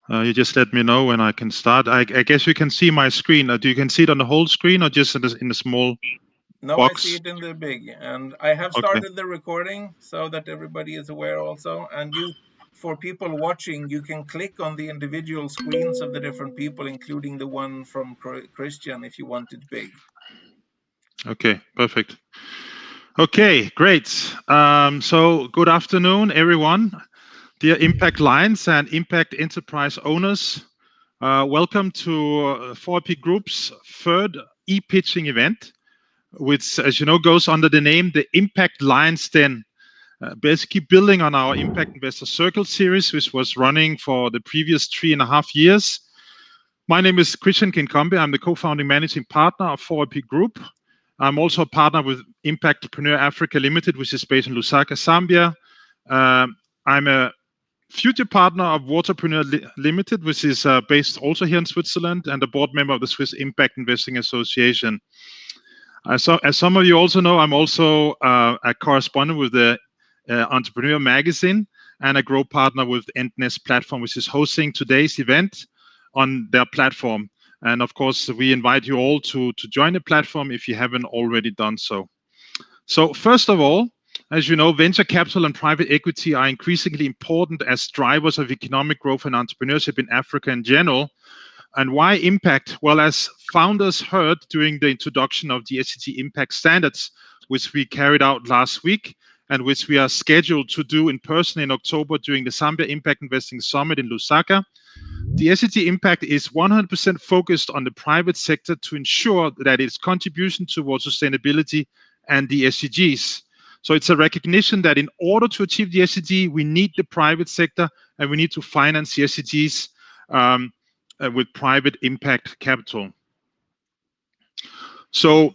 You just let me know when I can start. I guess you can see my screen. Do you can see it on the whole screen or just in the small No, I see box? it in the big, and I have Okay. started the recording so that everybody is aware also. And for people watching, you can click on the individual screens of the different people, including the one from Christian, if you want it big. Okay, perfect. Okay, great. So good afternoon, everyone. Dear Impact Lions and Impact Enterprise owners, welcome to 4P Group's third e-pitching event, which, as you know, goes under the name the Impact Lions Den. Basically building on our Impact Investor Circle series, which was running for the previous 3.5 years. My name is Christian Kinkombe. I'm the co-founding managing partner of 4P Group. I'm also a partner with Impactpreneur Africa Limited, which is based in Lusaka, Zambia. I'm a future partner of Waterpreneur Limited, which is based also here in Switzerland, and a board member of the Swiss Impact Investing Association. So, as some of you also know, I'm also a correspondent with the Entrepreneur Magazine and a grow partner with ENTNEST platform, which is hosting today's event on their platform. And of course, we invite you all to join the platform if you haven't already done so. So first of all, as you know, venture capital and private equity are increasingly important as drivers of economic growth and entrepreneurship in Africa in general. And why impact? Well, as founders heard during the introduction of the SDG Impact Standards, which we carried out last week, and which we are scheduled to do in person in October during the Zambia Impact Investing Summit in Lusaka, the SDG Impact is 100% focused on the private sector to ensure that its contribution towards sustainability and the SDGs. So it's a recognition that in order to achieve the SDG, we need the private sector and we need to finance the SDGs with private impact capital. So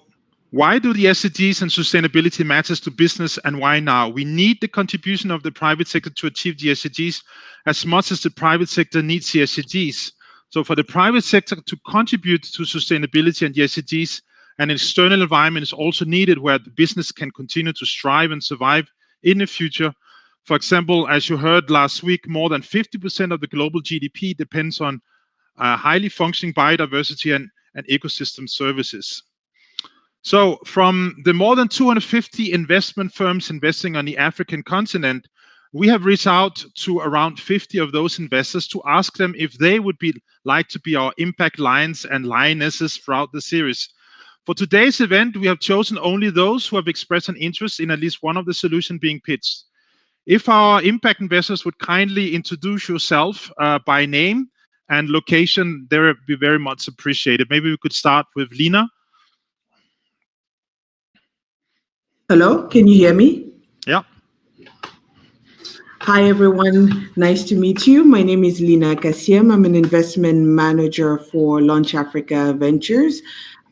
why do the SDGs and sustainability matters to business, and why now? We need the contribution of the private sector to achieve the SDGs as much as the private sector needs the SDGs. So for the private sector to contribute to sustainability and the SDGs, an external environment is also needed where the business can continue to strive and survive in the future. For example, as you heard last week, more than 50% of the global GDP depends on highly functioning biodiversity and ecosystem services. So from the more than 250 investment firms investing on the African continent, we have reached out to around 50 of those investors to ask them if they would like to be our impact lions and lionesses throughout the series. For today's event, we have chosen only those who have expressed an interest in at least one of the solutions being pitched. If our impact investors would kindly introduce yourself by name and location, they would be very much appreciated. Maybe we could start with Lina. Hello, can you hear me? Yeah. Hi, everyone. Nice to meet you. My name is Lina Kacyem. I'm an investment manager for Launch Africa Ventures.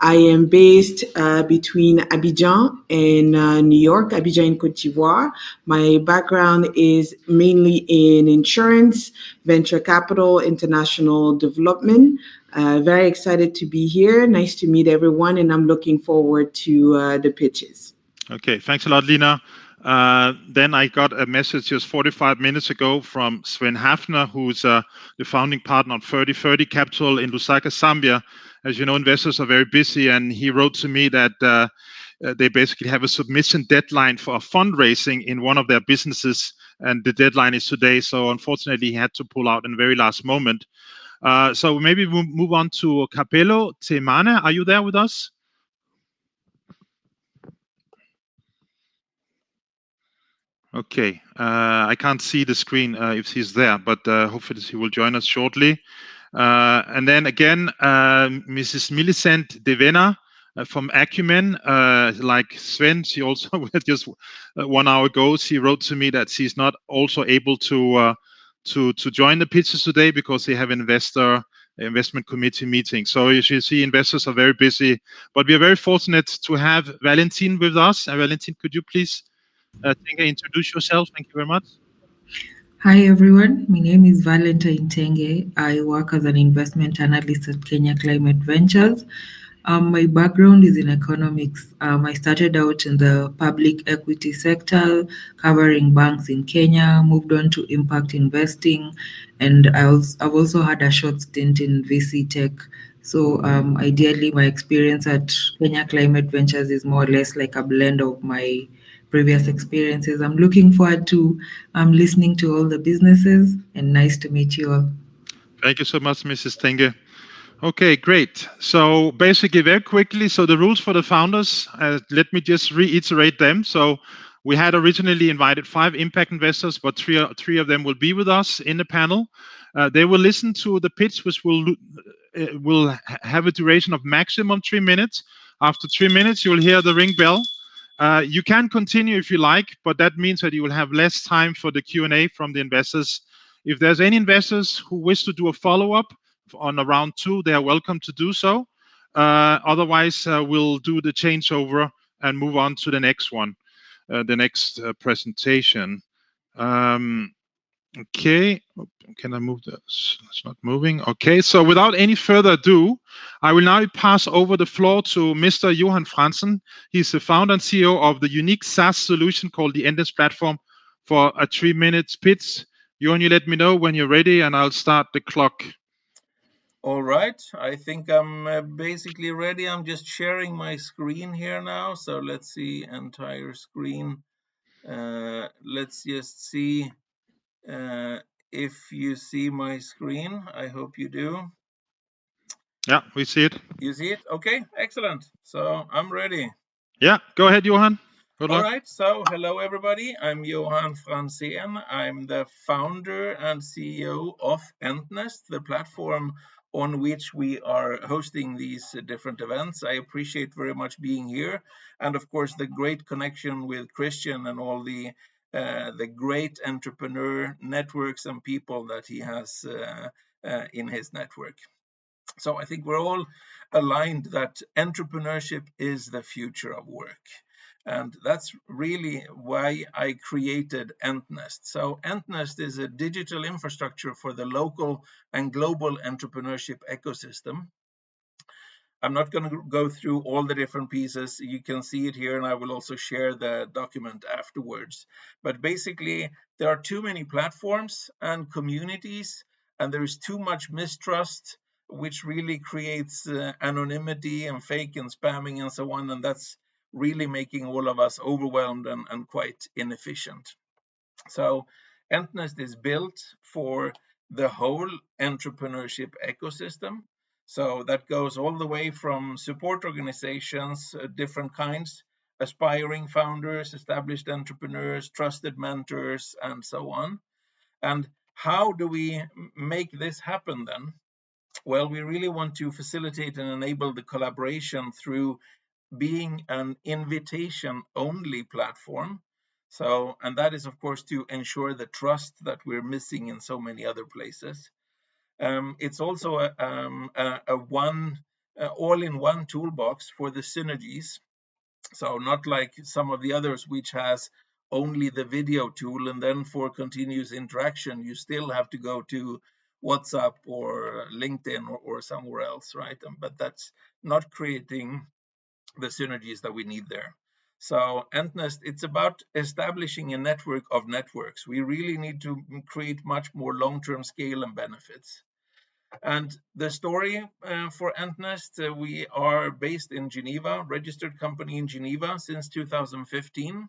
I am based between Abidjan and New York, Abidjan in Côte d'Ivoire. My background is mainly in insurance, venture capital, international development. Very excited to be here. Nice to meet everyone, and I'm looking forward to the pitches. Okay, thanks a lot, Lina. Then I got a message just 45 minutes ago from Sven Haefner, who's the founding partner of 3030 Capital in Lusaka, Zambia. As you know, investors are very busy, and he wrote to me that they basically have a submission deadline for a fundraising in one of their businesses, and the deadline is today. So unfortunately, he had to pull out in the very last moment. So maybe we'll move on to Capello Temane. Are you there with us? Okay, I can't see the screen if he's there, but hopefully he will join us shortly. And then again, Mrs. Millicent Devena from Acumen, like Sven, she also just 1 hour ago, she wrote to me that she's not also able to join the pitches today because they have investment committee meeting. So you should see investors are very busy, but we are very fortunate to have Valentin with us. Valentin, could you please introduce yourself? Thank you very much. Hi everyone, my name is Valentine Tenge. I work as an investment analyst at Kenya Climate Ventures. My background is in economics. I started out in the public equity sector, covering banks in Kenya, moved on to impact investing, and I've also had a short stint in VC tech. So, ideally, my experience at Kenya Climate Ventures is more or less like a blend of my previous experiences. I'm looking forward to listening to all the businesses, and nice to meet you all. Thank you so much, Mrs. Tenge. Okay, great. So basically, very quickly, so the rules for the founders, let me just reiterate them. So we had originally invited 5 impact investors, but three of them will be with us in the panel. They will listen to the pitch, which will have a duration of maximum 3 minutes. After 3 minutes, you will hear the ring bell. You can continue if you like, but that means that you will have less time for the Q&A from the investors. If there's any investors who wish to do a follow-up on a round 2, they are welcome to do so. Otherwise, we'll do the changeover and move on to the next one, the next presentation. Okay, can I move this? It's not moving. Okay, so without any further ado, I will now pass over the floor to Mr. Johan Franzen. He's the founder and CEO of the unique SaaS solution called the ENTNEST platform for a 3-minute pitch. Johan, you let me know when you're ready and I'll start the clock. All right, I think I'm basically ready. I'm just sharing my screen here now. So let's see, entire screen. Let's just see if you see my screen. I hope you do. Yeah, we see it. You see it? Okay, excellent. So I'm ready. Yeah, go ahead, Johan. Good luck. All right, so hello everybody. I'm Johan Franzen. I'm the founder and CEO of ENTNEST, the platform on which we are hosting these different events. I appreciate very much being here, and of course the great connection with Christian and all the great entrepreneur networks and people that he has in his network. So I think we're all aligned that entrepreneurship is the future of work. And that's really why I created ENTNEST. So ENTNEST is a digital infrastructure for the local and global entrepreneurship ecosystem. I'm not going to go through all the different pieces. You can see it here, and I will also share the document afterwards. But basically, there are too many platforms and communities, and there is too much mistrust, which really creates anonymity and fake and spamming and so on. And that's really making all of us overwhelmed and quite inefficient. So ENTNEST is built for the whole entrepreneurship ecosystem. So that goes all the way from support organizations, different kinds, aspiring founders, established entrepreneurs, trusted mentors, and so on. And how do we make this happen then? Well, we really want to facilitate and enable the collaboration through being an invitation-only platform. So, and that is, of course, to ensure the trust that we're missing in so many other places. It's also a all-in-one toolbox for the synergies. So not like some of the others, which has only the video tool, and then for continuous interaction, you still have to go to WhatsApp or LinkedIn or somewhere else, right? But that's not creating the synergies that we need there. So ENTNEST, it's about establishing a network of networks. We really need to create much more long-term scale and benefits. And the story for ENTNEST, we are based in Geneva, registered company in Geneva since 2015.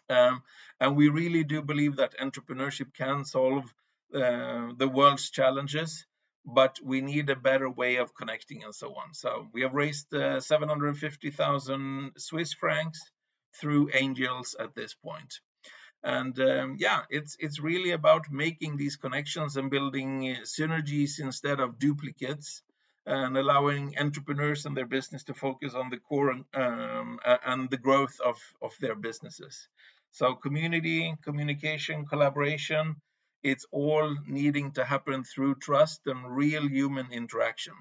And we really do believe that entrepreneurship can solve the world's challenges, but we need a better way of connecting and so on. So we have raised 750,000 Swiss francs through angels at this point. And yeah, it's really about making these connections and building synergies instead of duplicates, and allowing entrepreneurs and their business to focus on the core and the growth of their businesses. So community, communication, collaboration, it's all needing to happen through trust and real human interaction.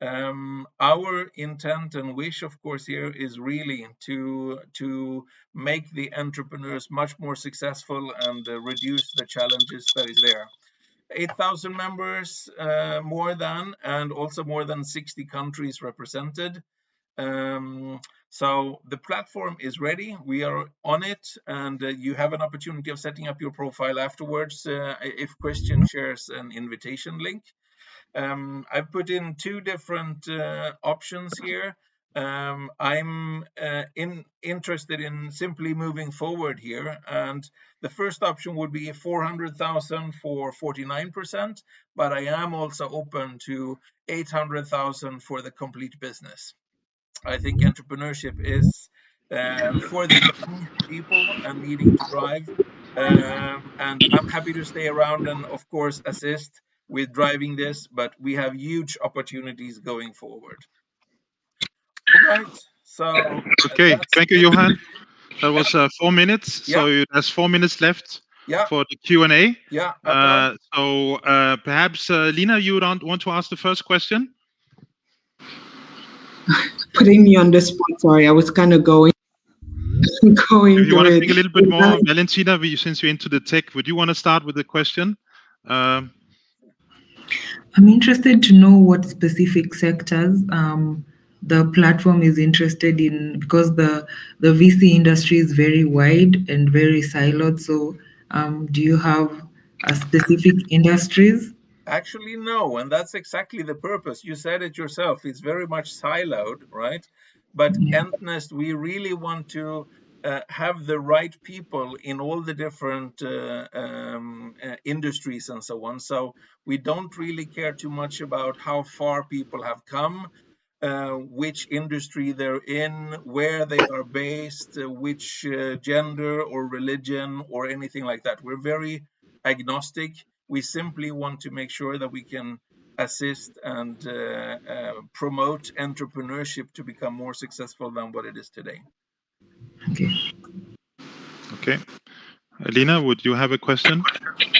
Our intent and wish, of course, here is really to make the entrepreneurs much more successful and reduce the challenges that is there. 8,000 members, more than, and also more than 60 countries represented. So the platform is ready. We are on it, and you have an opportunity of setting up your profile afterwards if Christian shares an invitation link. I've put in two different options here. I'm interested in simply moving forward here, and the first option would be 400,000 for 49%, but I am also open to 800,000 for the complete business. I think entrepreneurship is for the young people and needing to drive. And I'm happy to stay around and, of course, assist with driving this, but we have huge opportunities going forward. All right. So Okay, thank you, Johan. That was 4 minutes. Yeah. So there's 4 minutes left Yeah. for the Q&A. Yeah. So perhaps, Lina, you don't want to ask the first question? Putting me on the spot. Sorry, I was kind of going If you want to through think a it. little bit more, Valentina, since you're into the tech, would you want to start with the question? I'm interested to know what specific sectors the platform is interested in, because the VC industry is very wide and very siloed. So do you have specific industries? Actually, no, and that's exactly the purpose. You said it yourself. It's very much siloed, right? But Yeah. ENTNEST, we really want to have the right people in all the different industries and so on. So we don't really care too much about how far people have come, which industry they're in, where they are based, which gender or religion or anything like that. We're very agnostic. We simply want to make sure that we can assist and promote entrepreneurship to become more successful than what it is today. Okay. Okay. Lina, would you have a question?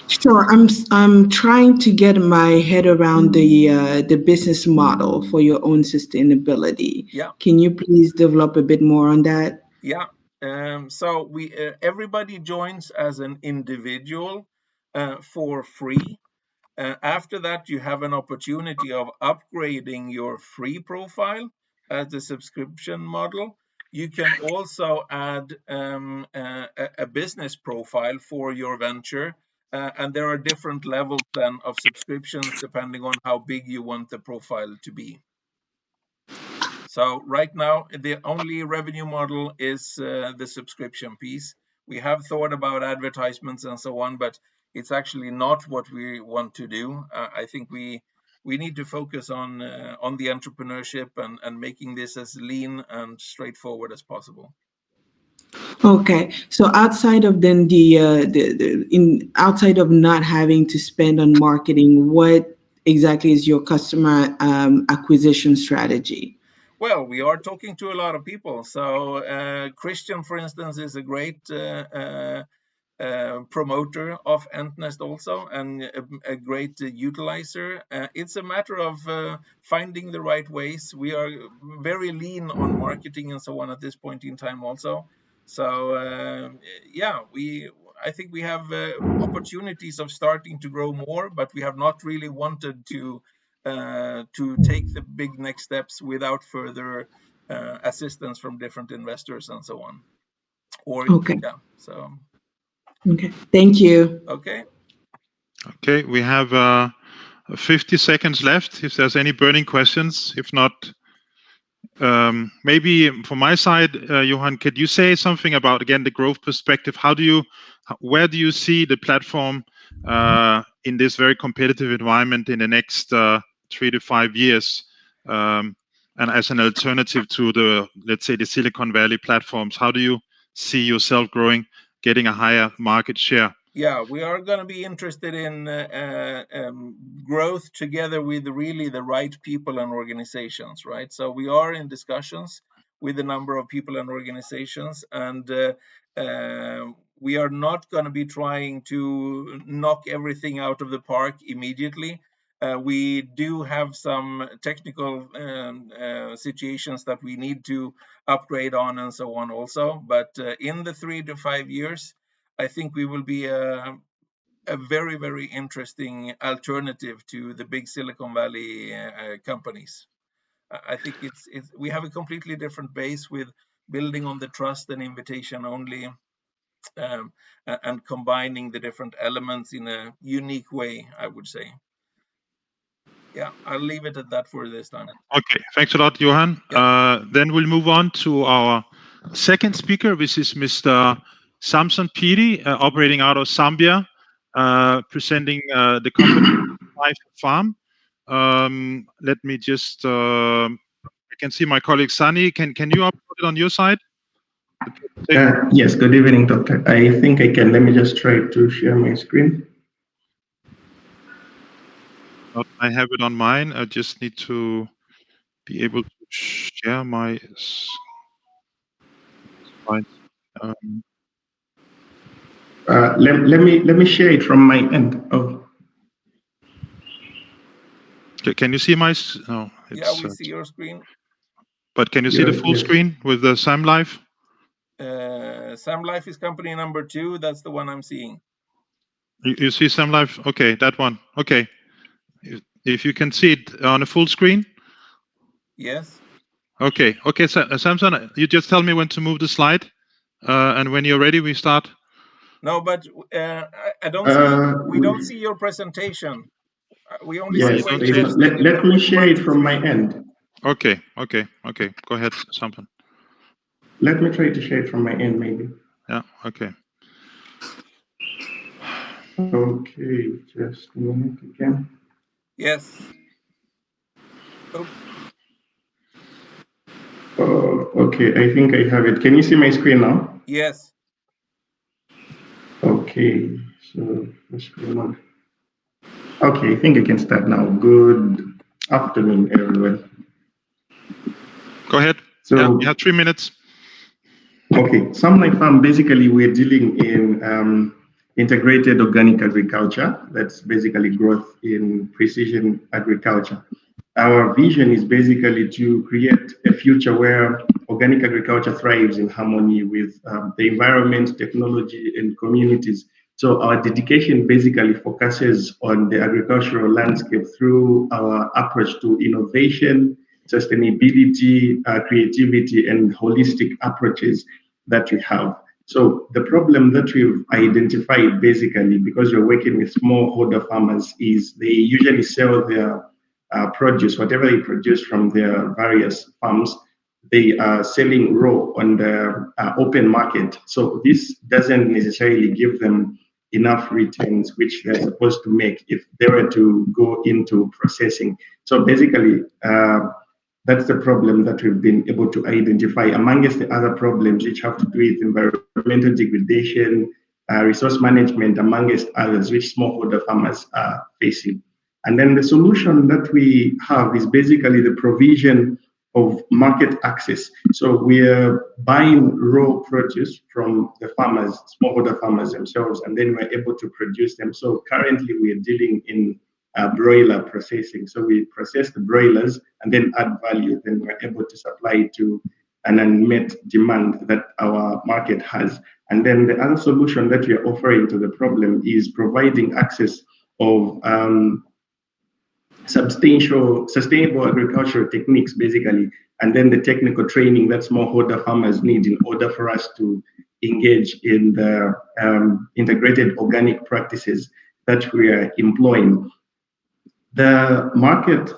Sure. I'm trying to get my head around the business model for your own sustainability. Yeah. Can you please develop a bit more on that? Yeah. So we everybody joins as an individual for free. After that, you have an opportunity of upgrading your free profile as the subscription model. You can also add a business profile for your venture, and there are different levels then of subscriptions depending on how big you want the profile to be. So right now, the only revenue model is the subscription piece. We have thought about advertisements and so on, but it's actually not what we want to do. I think we need to focus on the entrepreneurship and making this as lean and straightforward as possible. Okay, so outside of then outside of not having to spend on marketing, what exactly is your customer acquisition strategy? Well, we are talking to a lot of people. So Christian, for instance, is a great promoter of ENTNEST also, and a great utilizer. It's a matter of finding the right ways. We are very lean on marketing and so on at this point in time also. So yeah, I think we have opportunities of starting to grow more, but we have not really wanted to take the big next steps without further assistance from different investors and so on. Or Okay. yeah, so. Okay, thank you. Okay. Okay, we have 50 seconds left if there's any burning questions. If not, maybe from my side, Johan, could you say something about, again, the growth perspective? Where do you see the platform in this very competitive environment in the next 3 to 5 years? And as an alternative to the, let's say, the Silicon Valley platforms, how do you see yourself growing, getting a higher market share? Yeah, we are going to be interested in growth together with really the right people and organizations, right? So we are in discussions with a number of people and organizations, and we are not going to be trying to knock everything out of the park immediately. We do have some technical situations that we need to upgrade on and so on also, but in the 3 to 5 years, I think we will be a very, very interesting alternative to the big Silicon Valley companies. I think we have a completely different base with building on the trust and invitation only, and combining the different elements in a unique way, I would say. Yeah, I'll leave it at that for this time. Okay, thanks a lot, Johan. Yeah. Then we'll move on to our second speaker, which is Mr. Samson Phiri, operating out of Zambia, presenting the company Life Farm. Let me just, I can see my colleague Sunny. Can you upload it on your side? Yes, good evening, Doctor. I think I can. Let me just try to share my screen. I have it on mine. I just need to be able to share my slides. Let me share it from my end. Oh, can you see my? No, yeah, we see your screen. But can you see the full screen with the Samlife? Samlife is company number 2. That's the one I'm seeing. You see Samlife? Okay, that one. Okay. If you can see it on a full screen? Yes. Okay. Okay, so, Samson, you just tell me when to move the slide. And when you're ready, we start. No, but I don't see. We don't see your presentation. We only see where you're let me share it from my end. Okay. Okay. Okay. Go ahead, Samson. Let me try to share it from my end, maybe. Yeah. Okay. Okay, just a minute again. Yes. Oh. Okay, I think I have it. Can you see my screen now? Yes. Okay, so what's going on? Okay, I think I can start now. Good afternoon, everyone. Go ahead. So, yeah, you have 3 minutes. Okay, Samlife Farm, basically we're dealing in integrated organic agriculture. That's basically growth in precision agriculture. Our vision is basically to create a future where organic agriculture thrives in harmony with the environment, technology, and communities. So our dedication basically focuses on the agricultural landscape through our approach to innovation, sustainability, creativity, and holistic approaches that we have. So the problem that we've identified basically, because we're working with smallholder farmers, is they usually sell their produce, whatever they produce from their various farms, they are selling raw on the open market. So this doesn't necessarily give them enough returns, which they're supposed to make if they were to go into processing. So basically, that's the problem that we've been able to identify amongst the other problems which have to do with environmental degradation, resource management, amongst others, which smallholder farmers are facing. And then the solution that we have is basically the provision of market access. So we're buying raw produce from the farmers, smallholder farmers themselves, and then we're able to produce them. So currently we're dealing in broiler processing. So we process the broilers and then add value. Then we're able to supply to an unmet demand that our market has. And then the other solution that we are offering to the problem is providing access of sustainable agricultural techniques, basically, and then the technical training that smallholder farmers need in order for us to engage in the integrated organic practices that we are employing. The market,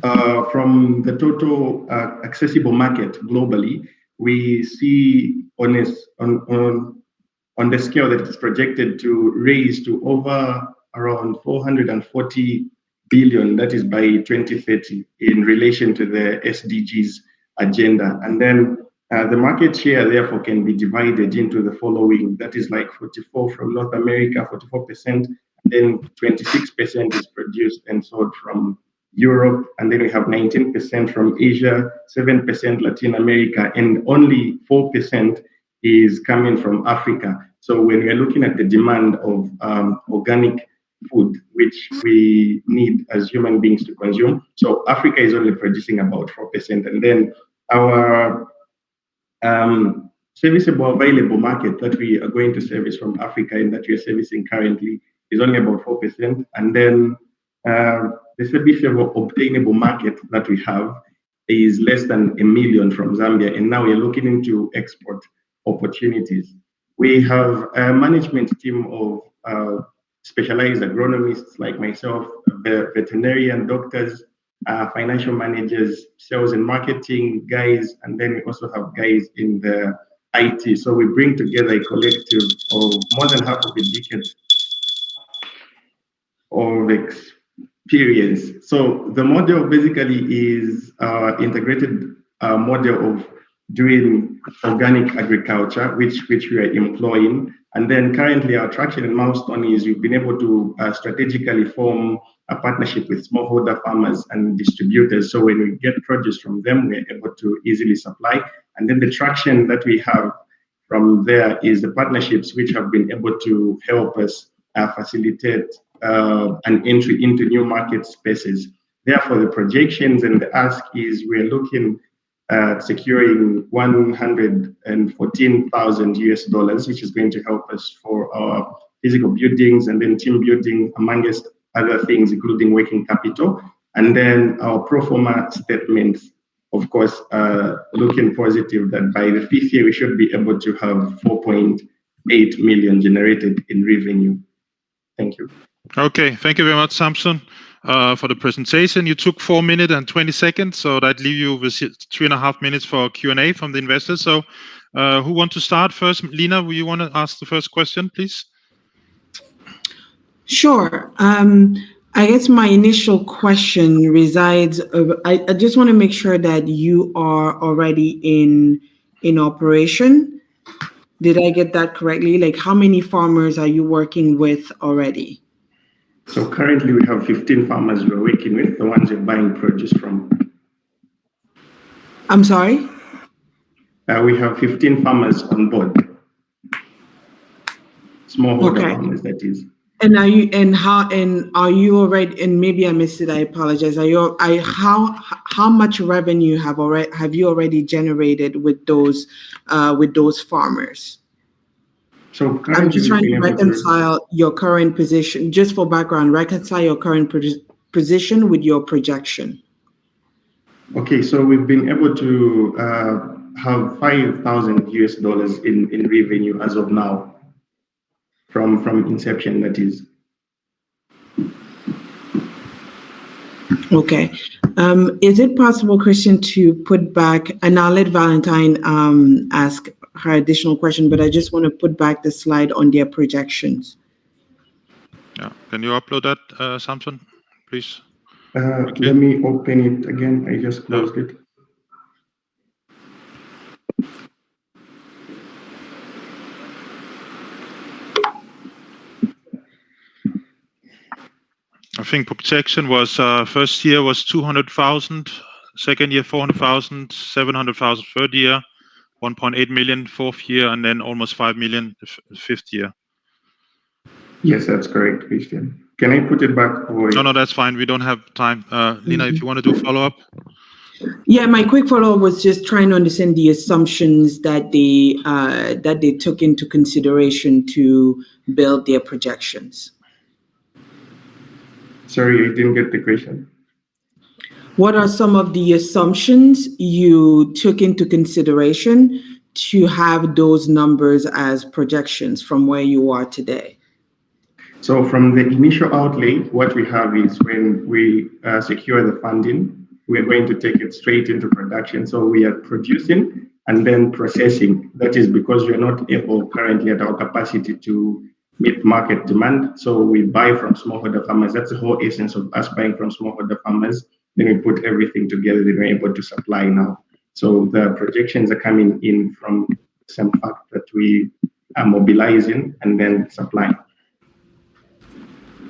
from the total accessible market globally, we see on the scale that is projected to raise to over around 440 billion, that is by 2030, in relation to the SDGs agenda. And then the market share, therefore, can be divided into the following. That is like 44% from North America, 44%, and then 26% is produced and sold from Europe, and then we have 19% from Asia, 7% Latin America, and only 4% is coming from Africa. So when we're looking at the demand of organic food, which we need as human beings to consume, so Africa is only producing about 4%. And then our serviceable available market that we are going to service from Africa and that we are servicing currently is only about 4%. And then the serviceable obtainable market that we have is less than 1 million from Zambia. And now we're looking into export opportunities. We have a management team of specialized agronomists like myself, veterinarian doctors, financial managers, sales and marketing guys, and then we also have guys in the IT. So we bring together a collective of more than half of a decade of experience. So the model basically is integrated model of doing organic agriculture, which we are employing. And then currently our traction and milestone is we've been able to strategically form a partnership with smallholder farmers and distributors. So when we get produce from them, we're able to easily supply. And then the traction that we have from there is the partnerships which have been able to help us facilitate an entry into new market spaces. Therefore, the projections and the ask is we're looking at securing 114,000 US dollars, which is going to help us for our physical buildings and then team building, amongst other things, including working capital. And then our pro forma statements, of course, looking positive that by the 5th year, we should be able to have 4.8 million generated in revenue. Thank you. Okay, thank you very much, Samson, for the presentation. You took 4 minutes and 20 seconds, so that leave you with 3.5 minutes for Q&A from the investors. So who want to start first? Lina, will you want to ask the first question, please? Sure. I guess my initial question resides, I just want to make sure that you are already in operation. Did I get that correctly? Like, how many farmers are you working with already? So currently we have 15 farmers we're working with, the ones we're buying produce from. I'm sorry? We have 15 farmers on board. Smallholder farmers, that is. And are you already, and maybe I missed it, I apologize. How much revenue have you already generated with those farmers? So I'm just trying to reconcile your current position, just for background, reconcile your current position with your projection. Okay, so we've been able to have 5,000 US dollars in revenue as of now, from inception, that is. Okay. Is it possible, Christian, to put back, and I'll let Valentine ask her additional question, but I just want to put back the slide on their projections. Yeah. Can you upload that, Samson, please? Okay. Let me open it again. I just closed it. I think projection was first year was 200,000, second year 400,000, 700,000 third year, 1.8 million fourth year, and then almost 5 million the fifth year. Yes, that's correct, Christian. Can I put it back? No, that's fine. We don't have time. Lina, if you want to do follow-up. Yeah, my quick follow-up was just trying to understand the assumptions that they took into consideration to build their projections. Sorry, I didn't get the question. What are some of the assumptions you took into consideration to have those numbers as projections from where you are today? So from the initial outlay, what we have is when we secure the funding, we're going to take it straight into production. So we are producing and then processing. That is because we are not able currently at our capacity to meet market demand. So we buy from smallholder farmers. That's the whole essence of us buying from smallholder farmers. Then we put everything together, then we're able to supply now. So the projections are coming in from some fact that we are mobilizing and then supplying.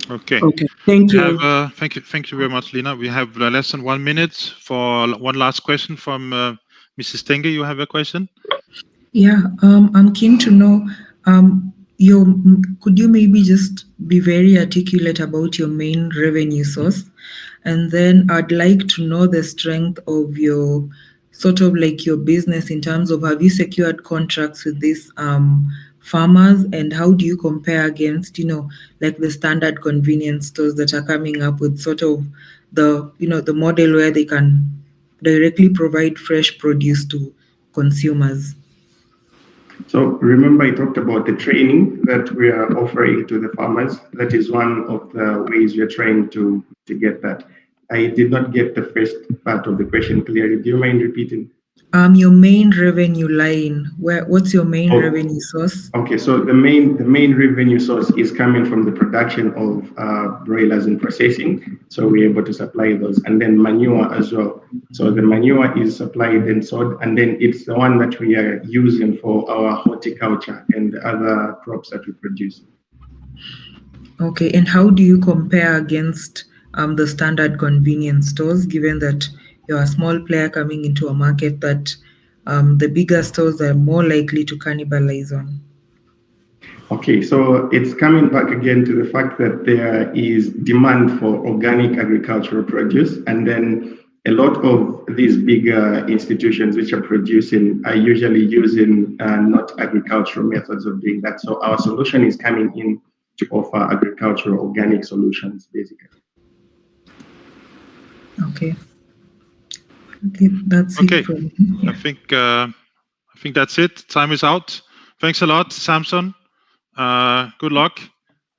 Okay. Thank you. Thank you very much, Lina. We have less than 1 minute for one last question from Mrs. Tenge. You have a question? Yeah, I'm keen to know, could you maybe just be very articulate about your main revenue source? And then I'd like to know the strength of your sort of like your business in terms of, have you secured contracts with these farmers, and how do you compare against, like the standard convenience stores that are coming up with sort of the model where they can directly provide fresh produce to consumers? So remember, I talked about the training that we are offering to the farmers. That is one of the ways we are trying to get that. I did not get the first part of the question clearly. Do you mind repeating? Your main revenue line. What's your main revenue source? Okay, so the main revenue source is coming from the production of broilers and processing. So we're able to supply those, and then manure as well. So the manure is supplied and sold, and then it's the one that we are using for our horticulture and other crops that we produce. Okay, and how do you compare against the standard convenience stores, given that you're a small player coming into a market that the bigger stores are more likely to cannibalize on? Okay, so it's coming back again to the fact that there is demand for organic agricultural produce, and then a lot of these bigger institutions which are producing are usually using not agricultural methods of doing that. So our solution is coming in to offer agricultural organic solutions, basically. Okay. Okay, that's it from me. I think that's it. Time is out. Thanks a lot, Samson. Good luck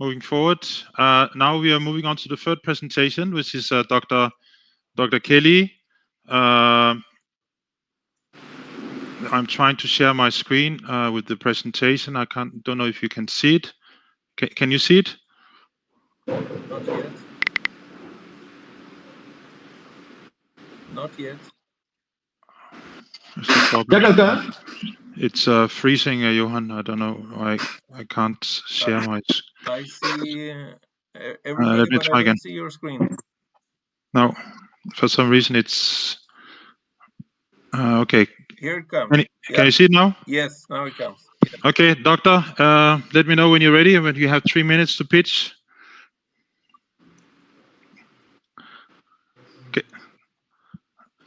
moving forward. Now we are moving on to the third presentation, which is Dr. Kelly. I'm trying to share my screen with the presentation. Don't know if you can see it. Can you see it? Not yet. Not yet. It's freezing, Johan. I don't know why I can't share my. I see everybody, let me but try I again. don't see your screen. No, for some reason it's. Okay. Here it comes. Can you see it now? Yes, now it comes. Okay, doctor. Let me know when you're ready. When you have 3 minutes to pitch. Okay.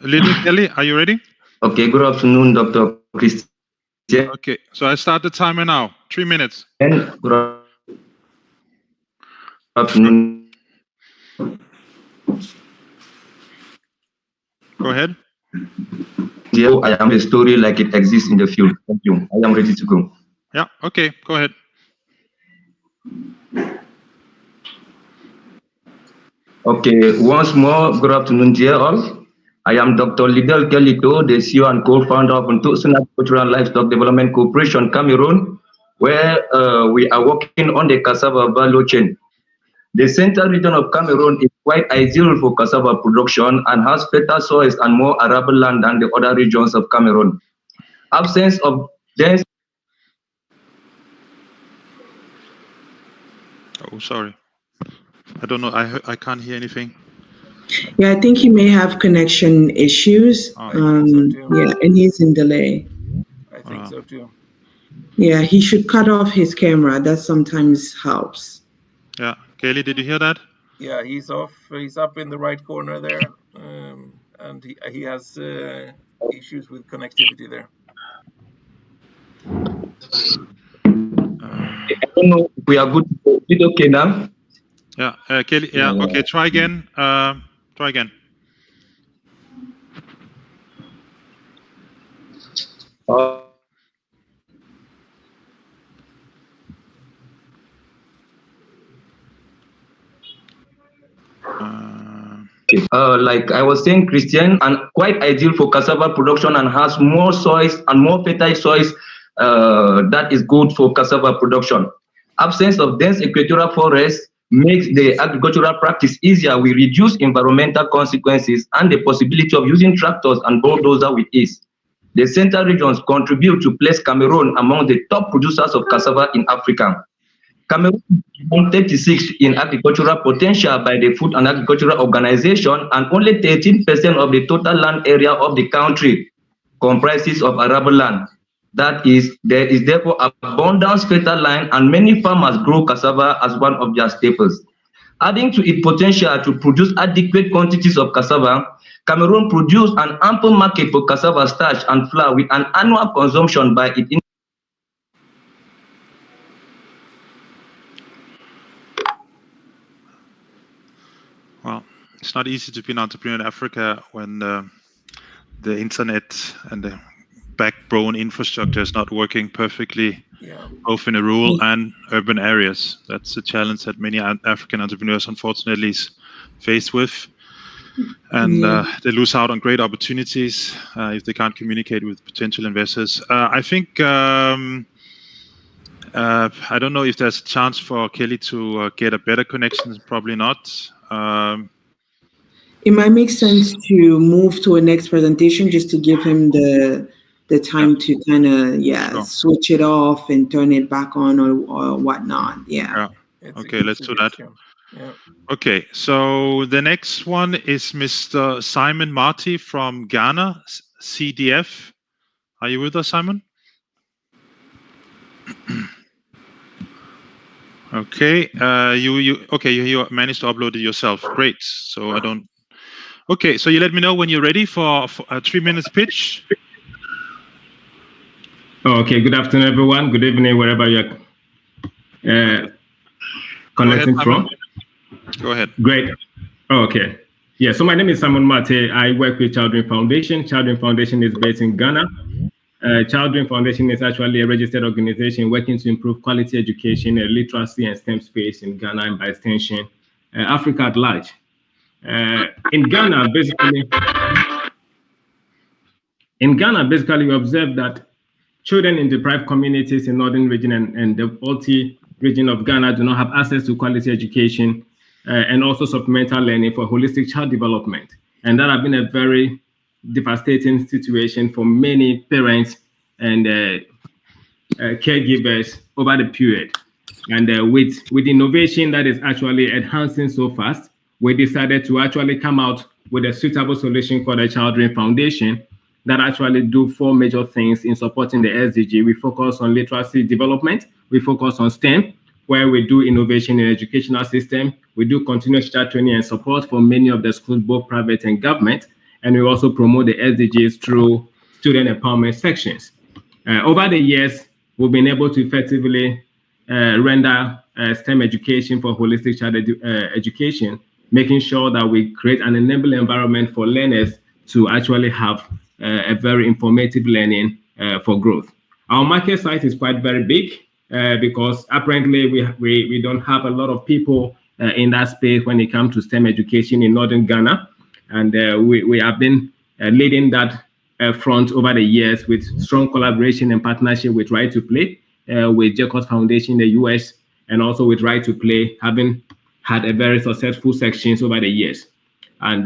Lillian, Kelly, are you ready? Okay. Good afternoon, Dr. Christian. Okay, so I start the timer now. 3 minutes. And good afternoon. Go ahead. Yeah, I am a story like it exists in the field. Thank you. I am ready to go. Yeah, okay, go ahead. Okay, once more, good afternoon, dear all. I am Dr. Lidel Kelito, the CEO and co-founder of Ntosun Agricultural and Livestock Development Corporation, Cameroon, where we are working on the cassava value chain. The central region of Cameroon is quite ideal for cassava production and has better soils and more arable land than the other regions of Cameroon. Absence of dense. Oh, sorry. I don't know. I can't hear anything. Yeah, I think he may have connection issues. So too. Yeah, and he's in delay. I think so too. Yeah, he should cut off his camera. That sometimes helps. Yeah, Kelly, did you hear that? Yeah, he's off. He's up in the right corner there, and he has issues with connectivity there. I don't know if we are good. Is it okay now? Yeah, Kelly. Yeah, okay. Try again. Try again. Like I was saying, Christian, and quite ideal for cassava production and has more soils and more fertile soils that is good for cassava production. Absence of dense equatorial forests makes the agricultural practice easier. We reduce environmental consequences and the possibility of using tractors and bulldozers with ease. The central regions contribute to place Cameroon among the top producers of cassava in Africa. Cameroon is 36 in agricultural potential by the Food and Agricultural Organization, and only 13% of the total land area of the country comprises of arable land. That is, there is therefore abundant fertile land, and many farmers grow cassava as one of their staples. Adding to its potential to produce adequate quantities of cassava, Cameroon produced an ample market for cassava starch and flour with an annual consumption by its Well, it's not easy to be an entrepreneur in Africa when the internet and the backbone infrastructure is not working perfectly, both in the rural and urban areas. That's a challenge that many African entrepreneurs, unfortunately, is faced with. And they lose out on great opportunities if they can't communicate with potential investors. I think, I don't know if there's a chance for Kelly to get a better connection, probably not. It might make sense to move to a next presentation just to give him the time to kind of switch it off and turn it back on or whatnot. Okay, let's do that. Okay, so the next one is Mr. Simon Martey from Ghana, CDF. Are you with us, Simon? Okay, you managed to upload it yourself. Great. So I don't. Okay, so you let me know when you're ready for a 3 minutes pitch. Okay, good afternoon, everyone. Good evening, wherever you're connecting from. Go ahead. Great. Okay. Yeah, so my name is Simon Martey. I work with Children Foundation. Children Foundation is based in Ghana. Children Foundation is actually a registered organization working to improve quality education, literacy, and STEM space in Ghana and by extension, Africa at large. In Ghana, basically, we observe that children in deprived communities in northern region and the Balti region of Ghana do not have access to quality education and also supplemental learning for holistic child development. And that has been a very devastating situation for many parents and caregivers over the period. And with innovation that is actually enhancing so fast, we decided to actually come out with a suitable solution for the Children Foundation that actually do 4 major things in supporting the SDG. We focus on literacy development, we focus on STEM, where we do innovation in educational system, we do continuous teacher training and support for many of the schools, both private and government, and we also promote the SDGs through student empowerment sections. Over the years, we've been able to effectively render STEM education for holistic child education, making sure that we create an enabling environment for learners to actually have a very informative learning for growth. Our market size is quite very big because apparently we don't have a lot of people in that space when it comes to STEM education in northern Ghana. And we have been leading that front over the years with strong collaboration and partnership with Right to Play, with Jacobs Foundation in the US, and also with Right to Play, having had a very successful sections over the years. And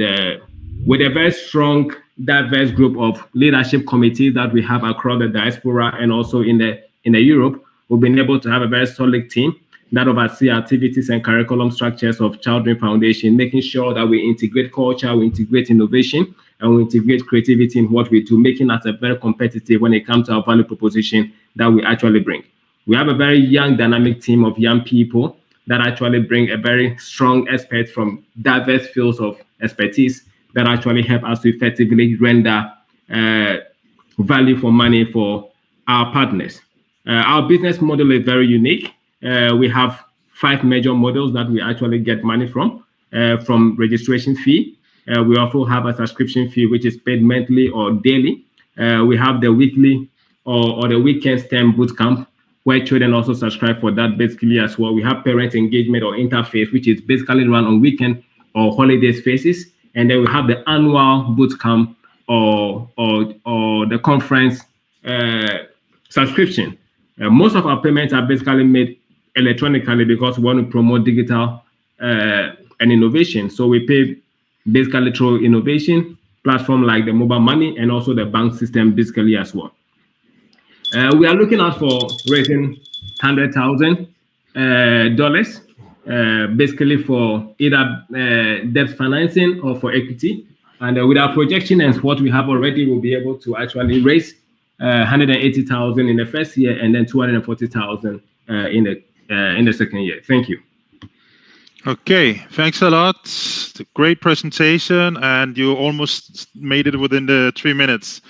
with a very strong, diverse group of leadership committees that we have across the diaspora and also in the Europe, we've been able to have a very solid team that oversee activities and curriculum structures of Children Foundation, making sure that we integrate culture, we integrate innovation, and we integrate creativity in what we do, making us a very competitive when it comes to our value proposition that we actually bring. We have a very young, dynamic team of young people that actually bring a very strong expert from diverse fields of expertise that actually help us to effectively render value for money for our partners. Our business model is very unique. We have 5 major models that we actually get money from registration fee. We also have a subscription fee, which is paid monthly or daily. We have the weekly or the weekend STEM bootcamp, where children also subscribe for that basically as well. We have parent engagement or interface, which is basically run on weekend or holidays phases. And then we have the annual bootcamp or the conference subscription. Most of our payments are basically made electronically because we want to promote digital and innovation. So we pay basically through innovation platform like the mobile money and also the bank system basically as well. We are looking out for raising $100,000 basically for either debt financing or for equity. And with our projection and what we have already, we'll be able to actually raise 180,000 in the first year and then 240,000 in the second year. Thank you. Okay, thanks a lot. Great presentation, and you almost made it within the 3 minutes.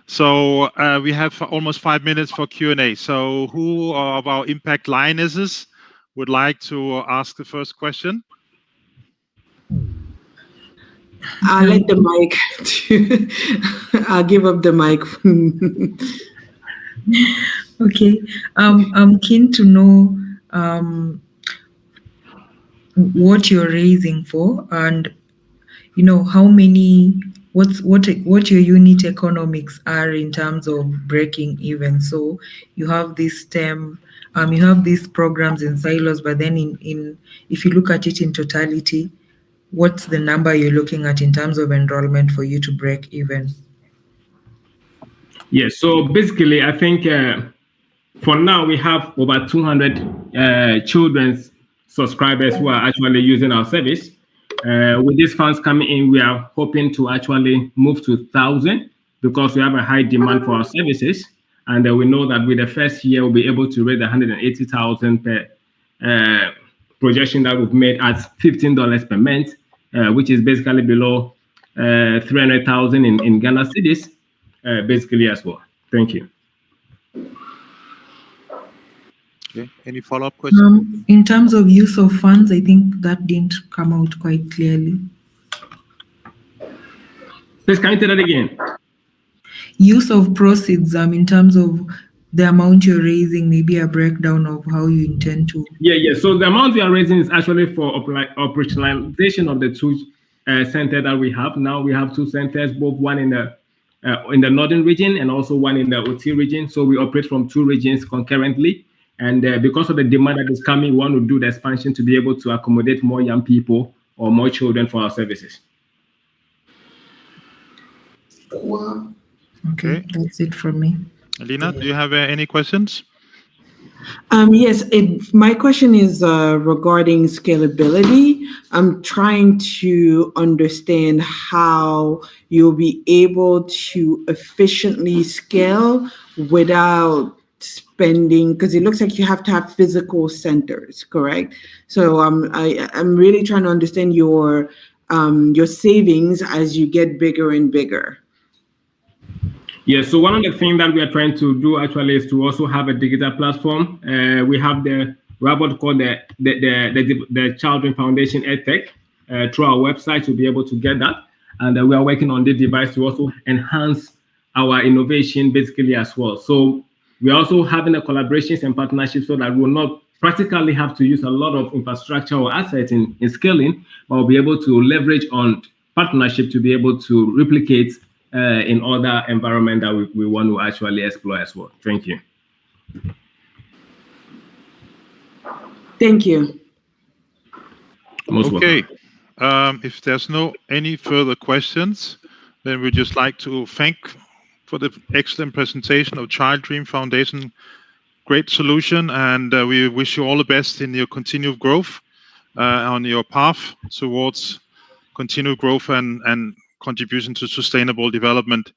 So we have almost 5 minutes for Q&A. So who of our impact lionesses would like to ask the first question? I'll let the mic. I'll give up the mic. Okay. I'm keen to know what you're raising for, and how many. What your unit economics are in terms of breaking even. So you have this STEM, you have these programs in silos, but then in if you look at it in totality, what's the number you're looking at in terms of enrollment for you to break even? Yes, so basically, I think for now we have over 200 children's subscribers who are actually using our service. With these funds coming in, we are hoping to actually move to 1,000 because we have a high demand for our services. And we know that with the first year, we'll be able to raise 180,000 per projection that we've made at $15 per month, which is basically below 300,000 in Ghana cedis, basically as well. Thank you. Okay. Any follow-up questions? In terms of use of funds, I think that didn't come out quite clearly. Please, can you say that again? Use of proceeds, in terms of the amount you're raising, maybe a breakdown of how you intend to. Yeah. So the amount we are raising is actually for operationalization of the two centers that we have. Now we have two centers, both one in the northern region and also one in the OT region. So we operate from two regions concurrently. And because of the demand that is coming, we want to do the expansion to be able to accommodate more young people or more children for our services. Wow. Okay, that's it from me. Lina, do you have any questions? Yes, my question is regarding scalability. I'm trying to understand how you'll be able to efficiently scale without spending, because it looks like you have to have physical centers, correct? So I'm really trying to understand your savings as you get bigger and bigger. Yeah, so one of the things that we are trying to do actually is to also have a digital platform. We have what called the Children Foundation EdTech through our website to be able to get that. And we are working on this device to also enhance our innovation basically as well. So we are also having a collaborations and partnerships so that we will not practically have to use a lot of infrastructure or assets in scaling, but we'll be able to leverage on partnership to be able to replicate in other environment that we want to actually explore as well. Thank you. Thank you. Most welcome. If there's no any further questions, then we'd just like to thank for the excellent presentation of Child Dream Foundation. Great solution, and we wish you all the best in your continued growth on your path towards continued growth and contribution to sustainable development.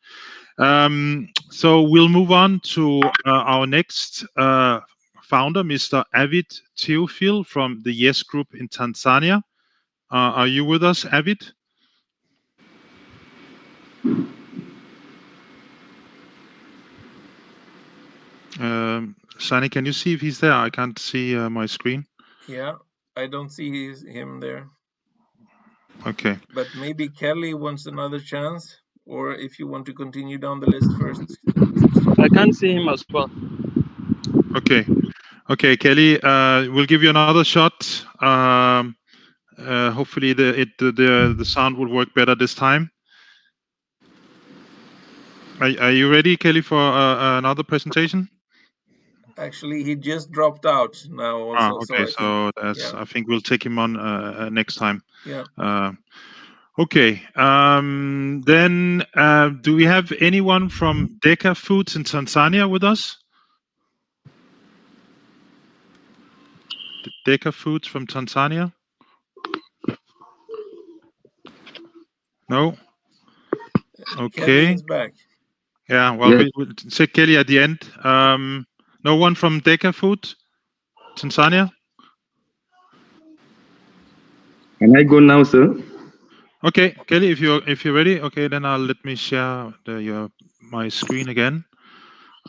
So we'll move on to our next founder, Mr. Avit Theophil from the Yes Group in Tanzania. Are you with us, Avit? Sani, can you see if he's there? I can't see my screen. Yeah, I don't see him there. Okay. But maybe Kelly wants another chance, or if you want to continue down the list first. I can't see him as well. Okay, Kelly, we'll give you another shot. Hopefully the sound will work better this time. Are you ready, Kelly, for another presentation? Actually, he just dropped out now also. Okay, I think we'll take him on next time. Yeah. Okay. Then do we have anyone from Deka Foods in Tanzania with us? Deka Foods from Tanzania? No? Okay. Kelly is back. Yeah, well, we'll say Kelly at the end. No one from Deka Food, Tanzania? Can I go now, sir? Okay, Kelly, if you're ready, okay, then let me share my screen again.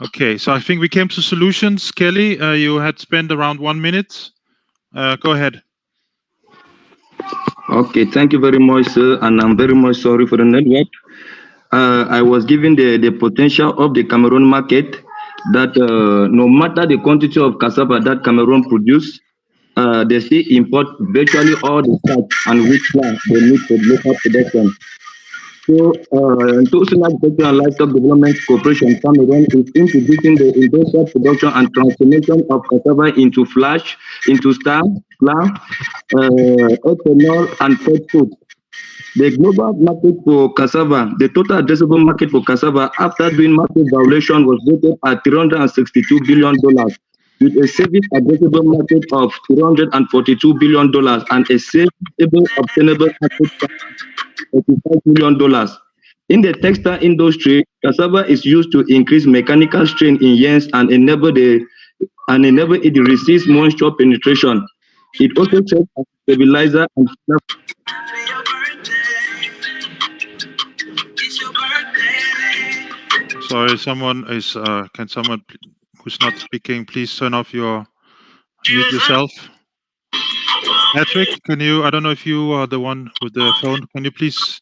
Okay, so I think we came to solutions. Kelly, you had spent around 1 minute. Go ahead. Okay, thank you very much, sir, and I'm very much sorry for the network. I was given the potential of the Cameroon market that no matter the quantity of cassava that Cameroon produce, they still import virtually all the starch and wheat flour they need for local production. So, Tosin Agriculture and Livestock Development Corporation Cameroon is introducing the industrial production and transformation of cassava into flash, into starch, flour, ethanol, and pet food. The global market for cassava, the total addressable market for cassava after doing market valuation was rated at $362 billion, with a service addressable market of $342 billion and a savable obtainable market of $35 million. In the textile industry, cassava is used to increase mechanical strain in yarns and enable it to resist moisture penetration. It also serves as a stabilizer and Sorry, someone is. Can someone who's not speaking please turn off mute yourself? Patrick, can you? I don't know if you are the one with the phone. Can you please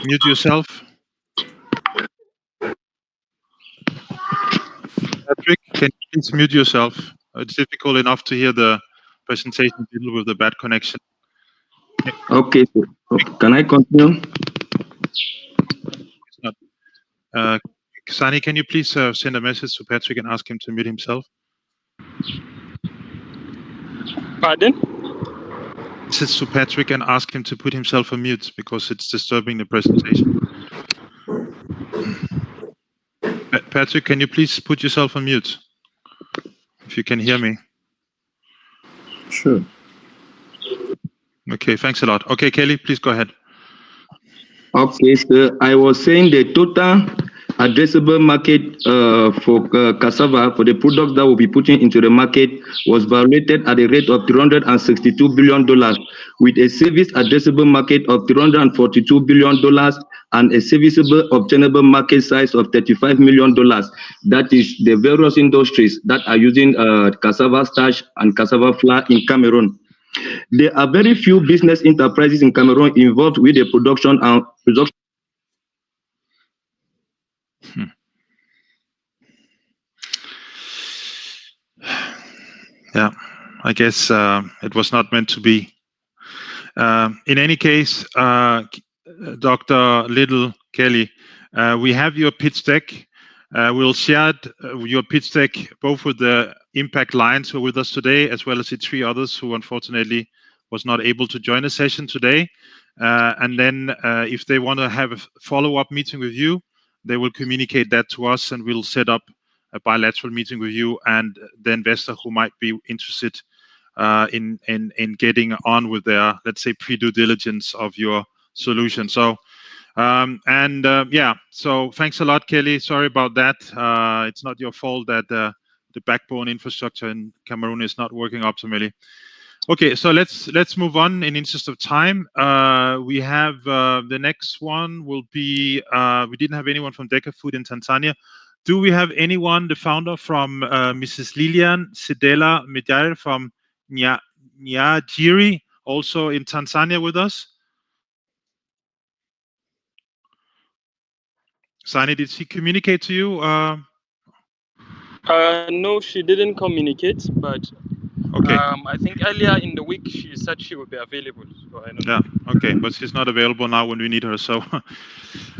mute yourself? Patrick, can you please mute yourself? It's difficult enough to hear the presentation with the bad connection. Okay, so can I continue? It's not. Sani, can you please send a message to Patrick and ask him to mute himself? Pardon? Message to Patrick and ask him to put himself on mute because it's disturbing the presentation. Patrick, can you please put yourself on mute if you can hear me? Sure. Okay, thanks a lot. Okay, Kelly, please go ahead. Okay, so I was saying the total addressable market for cassava, for the products that will be putting into the market, was valuated at a rate of $362 billion, with a service addressable market of $342 billion and a serviceable obtainable market size of $35 million. That is the various industries that are using cassava starch and cassava flour in Cameroon. There are very few business enterprises in Cameroon involved with the production and production. Yeah, I guess it was not meant to be. In any case, Dr. Lidel, Kelly, we have your pitch deck. We'll share your pitch deck both with the Impact Lions who are with us today, as well as the 3 others who unfortunately was not able to join the session today. And then if they want to have a follow-up meeting with you, they will communicate that to us and we'll set up a bilateral meeting with you and the investor who might be interested in getting on with their, let's say, pre-due diligence of your solution. So, yeah, so thanks a lot, Kelly. Sorry about that. It's not your fault that the backbone infrastructure in Cameroon is not working optimally. Okay, so let's move on in interest of time. We have the next one will be, we didn't have anyone from Deka Food in Tanzania. Do we have anyone, the founder from Mrs. Lillian Secelela Madeje from Niajiri, also in Tanzania with us? Sani, did she communicate to you? No, she didn't communicate, but okay. I think earlier in the week she said she would be available. So I don't know. Okay, but she's not available now when we need her. So,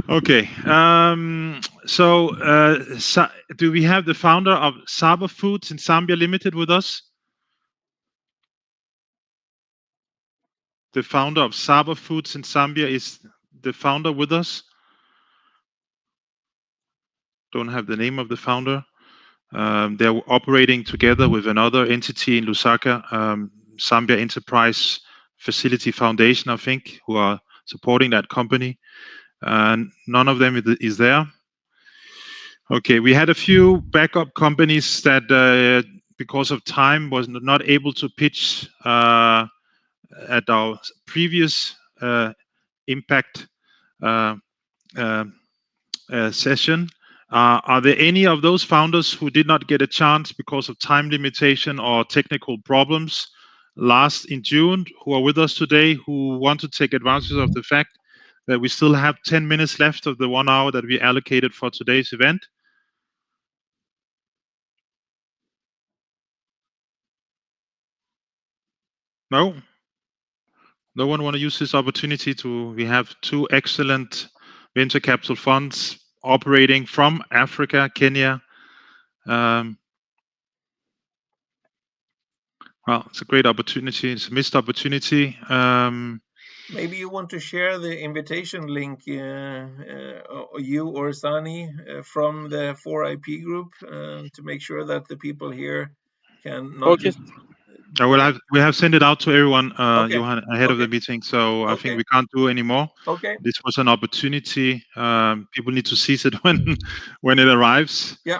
okay. Do we have the founder of Saba Foods in Zambia Limited with us? The founder of Saba Foods in Zambia, is the founder with us? Don't have the name of the founder. They're operating together with another entity in Lusaka, Zambia Enterprise Facility Foundation, I think, who are supporting that company. None of them is there. Okay, we had a few backup companies that, because of time, was not able to pitch at our previous impact session. Are there any of those founders who did not get a chance because of time limitation or technical problems last in June, who are with us today, who want to take advantage of the fact that we still have 10 minutes left of the 1 hour that we allocated for today's event? No? No one want to use this opportunity we have 2 excellent venture capital funds operating from Africa, Kenya. Well, it's a great opportunity. It's a missed opportunity. Maybe you want to share the invitation link, you or Sani, from the 4IP group, to make sure that the people here can not Okay. just. We have sent it out to everyone, Okay. Johan, ahead of the meeting. So I think we can't do any more. Okay. This was an opportunity. People need to seize it when it arrives. Yeah.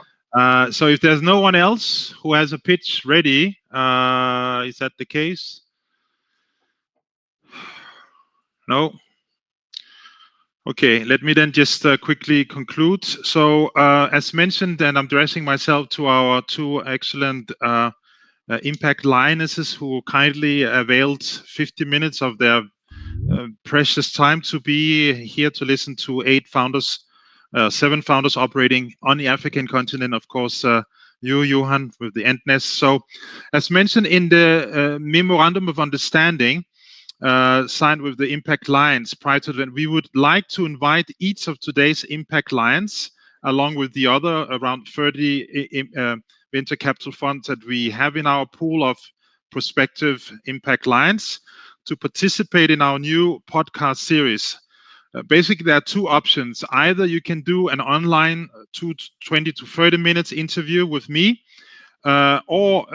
So if there's no one else who has a pitch ready, is that the case? No. Okay, let me then just quickly conclude. So as mentioned, and I'm addressing myself to our 2 excellent impact lionesses who kindly availed 50 minutes of their precious time to be here to listen to 7 founders operating on the African continent. Of course, you, Johan, with the ENTNEST. So as mentioned in the memorandum of understanding signed with the impact lions prior to that, we would like to invite each of today's impact lions, along with the other around 30 venture capital funds that we have in our pool of prospective impact lions, to participate in our new podcast series. Basically, there are 2 options. Either you can do an online 20 to 30 minutes interview with me, or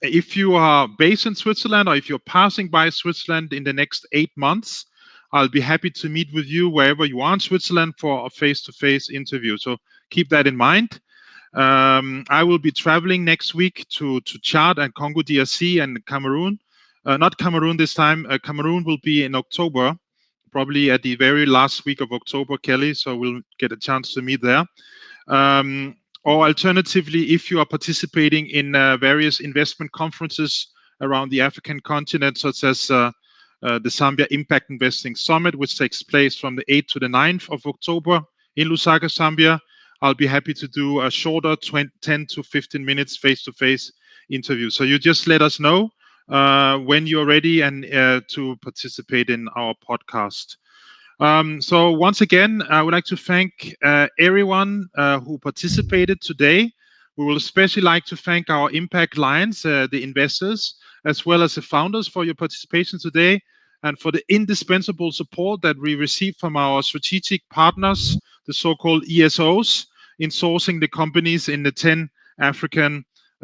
if you are based in Switzerland, or if you're passing by Switzerland in the next 8 months, I'll be happy to meet with you wherever you are in Switzerland for a face-to-face interview. So keep that in mind. I will be traveling next week to Chad and Congo DRC and Cameroon. Not Cameroon this time. Cameroon will be in October, probably at the very last week of October, Kelly. So we'll get a chance to meet there. Or alternatively, if you are participating in various investment conferences around the African continent, such as the Zambia Impact Investing Summit, which takes place from the 8th to the 9th of October in Lusaka, Zambia, I'll be happy to do a shorter 10 to 15 minutes face-to-face interview. So you just let us know when you're ready and to participate in our podcast. So once again, I would like to thank everyone who participated today. We will especially like to thank our impact lions, the investors, as well as the founders for your participation today, and for the indispensable support that we receive from our strategic partners, the so-called ESOs, in sourcing the companies in the 10 African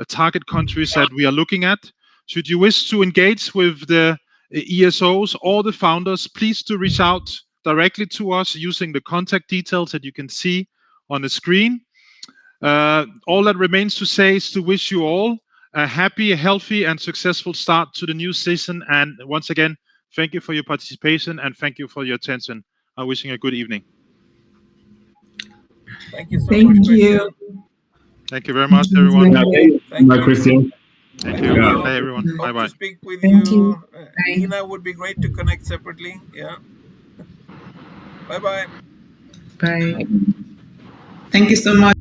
target countries that we are looking at. Should you wish to engage with the ESOs or the founders, please do reach out directly to us using the contact details that you can see on the screen. All that remains to say is to wish you all a happy, healthy, and successful start to the new season. And once again, thank you for your participation and thank you for your attention. I'm wishing a good evening. Thank you so Thank much, you. Christian. Thank you very much, everyone. Thank you, Christian. Thank you. Yeah. Bye, everyone. Hope Bye-bye. to speak with Thank you. you. Bye. Lina, would be great to connect separately. Yeah. Bye-bye. Bye. Thank you so much.